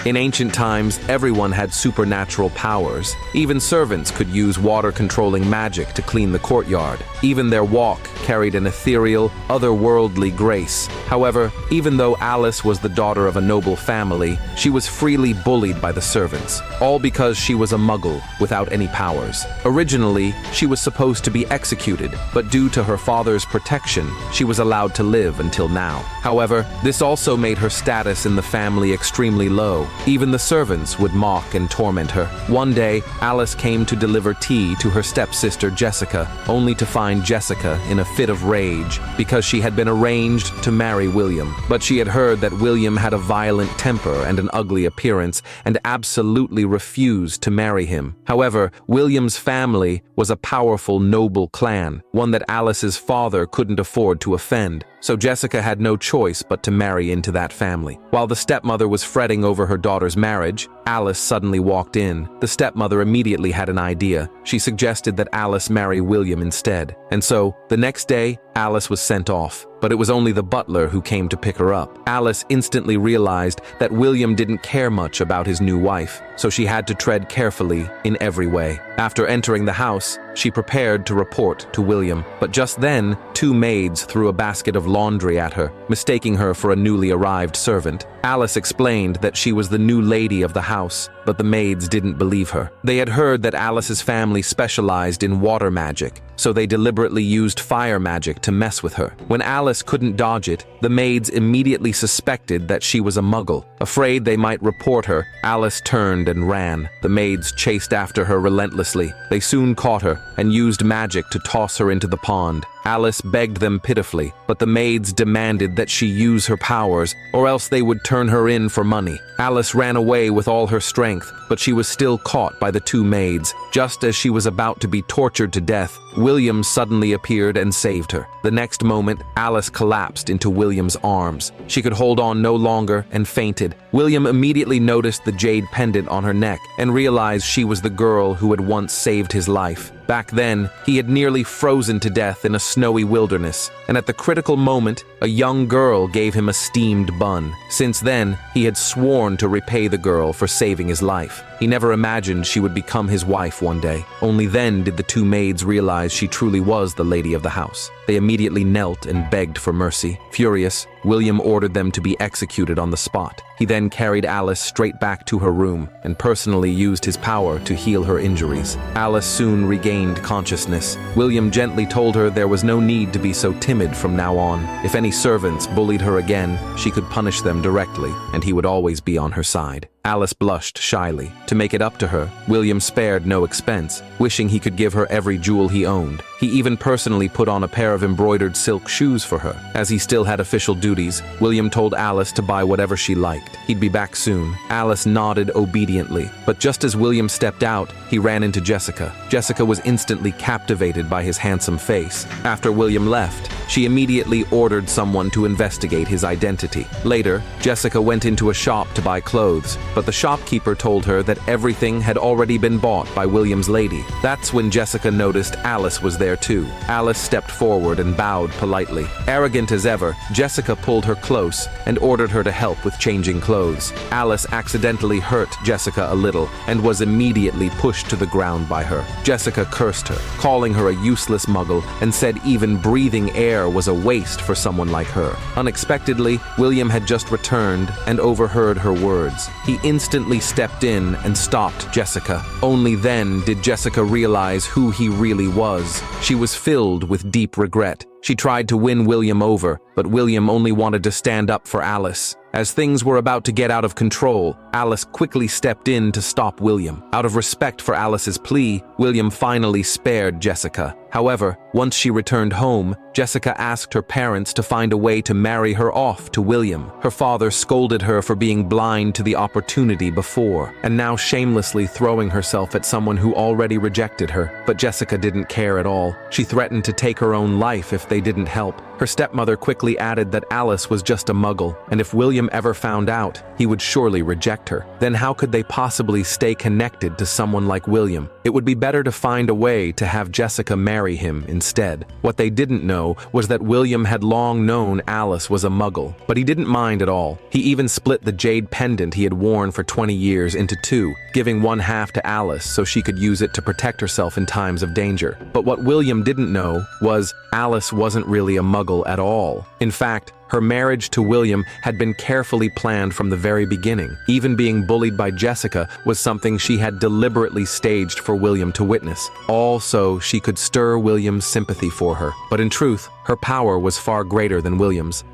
In ancient times, everyone had supernatural powers. Even servants could use water-controlling magic to clean the courtyard. Even their walk carried an ethereal, otherworldly grace. However, even though Alice was the daughter of a noble family, she was freely bullied by the servants, all because she was a muggle without any powers. Originally, she was supposed to be executed, but due to her father's protection, she was allowed to live until now. However, this also made her status in the family extremely low. Even the servants would mock and torment her. One day, Alice came to deliver tea to her stepsister Jessica, only to find Jessica in a fit of rage because she had been arranged to marry William. But she had heard that William had a violent temper and an ugly appearance and absolutely refused to marry him. However, William's family was a powerful, noble clan, one that Alice's father couldn't afford to offend. So Jessica had no choice but to marry into that family. While the stepmother was fretting over her daughter's marriage, Alice suddenly walked in. The stepmother immediately had an idea. She suggested that Alice marry William instead. And so, the next day, Alice was sent off, but it was only the butler who came to pick her up. Alice instantly realized that William didn't care much about his new wife, so she had to tread carefully in every way. After entering the house, she prepared to report to William, but just then, two maids threw a basket of laundry at her, mistaking her for a newly arrived servant. Alice explained that she was the new lady of the house, but the maids didn't believe her. They had heard that Alice's family specialized in water magic, so they deliberately used fire magic to mess with her. When Alice couldn't dodge it, the maids immediately suspected that she was a muggle. Afraid they might report her, Alice turned and ran. The maids chased after her relentlessly. They soon caught her and used magic to toss her into the pond. Alice begged them pitifully, but the maids demanded that she use her powers, or else they would turn her in for money. Alice ran away with all her strength, but she was still caught by the two maids. Just as she was about to be tortured to death, William suddenly appeared and saved her. The next moment, Alice collapsed into William's arms. She could hold on no longer and fainted. William immediately noticed the jade pendant on her neck and realized she was the girl who had once saved his life. Back then, he had nearly frozen to death in a snowy wilderness, and at the critical moment, a young girl gave him a steamed bun. Since then, he had sworn to repay the girl for saving his life. He never imagined she would become his wife one day. Only then did the two maids realize she truly was the lady of the house. They immediately knelt and begged for mercy. Furious, William ordered them to be executed on the spot. He then carried Alice straight back to her room and personally used his power to heal her injuries. Alice soon regained consciousness. William gently told her there was no need to be so timid from now on. If any servants bullied her again, she could punish them directly, and he would always be on her side. Alice blushed shyly. To make it up to her, William spared no expense, wishing he could give her every jewel he owned. He even personally put on a pair of embroidered silk shoes for her. As he still had official duties, William told Alice to buy whatever she liked. He'd be back soon. Alice nodded obediently, but just as William stepped out, he ran into Jessica. Jessica was instantly captivated by his handsome face. After William left, she immediately ordered someone to investigate his identity. Later, Jessica went into a shop to buy clothes, but the shopkeeper told her that everything had already been bought by William's lady. That's when Jessica noticed Alice was there too. Alice stepped forward and bowed politely. Arrogant as ever, Jessica pulled her close and ordered her to help with changing clothes. Alice accidentally hurt Jessica a little and was immediately pushed to the ground by her. Jessica cursed her, calling her a useless muggle, and said even breathing air was a waste for someone like her. Unexpectedly, William had just returned and overheard her words. He instantly stepped in and stopped Jessica. Only then did Jessica realize who he really was. She was filled with deep regret. She tried to win William over, but William only wanted to stand up for Alice. As things were about to get out of control, Alice quickly stepped in to stop William. Out of respect for Alice's plea, William finally spared Jessica. However, once she returned home, Jessica asked her parents to find a way to marry her off to William. Her father scolded her for being blind to the opportunity before, and now shamelessly throwing herself at someone who already rejected her. But Jessica didn't care at all. She threatened to take her own life if they didn't help. Her stepmother quickly added that Alice was just a muggle, and if William ever found out, he would surely reject her. Then how could they possibly stay connected to someone like William? It would be better to find a way to have Jessica marry him instead. What they didn't know was that William had long known Alice was a muggle, but he didn't mind at all. He even split the jade pendant he had worn for 20 years into two, giving one half to Alice so she could use it to protect herself in times of danger. But what William didn't know was Alice wasn't really a muggle at all. In fact, her marriage to William had been carefully planned from the very beginning. Even being bullied by Jessica was something she had deliberately staged for William to witness, all so she could stir William's sympathy for her. But in truth, her power was far greater than William's.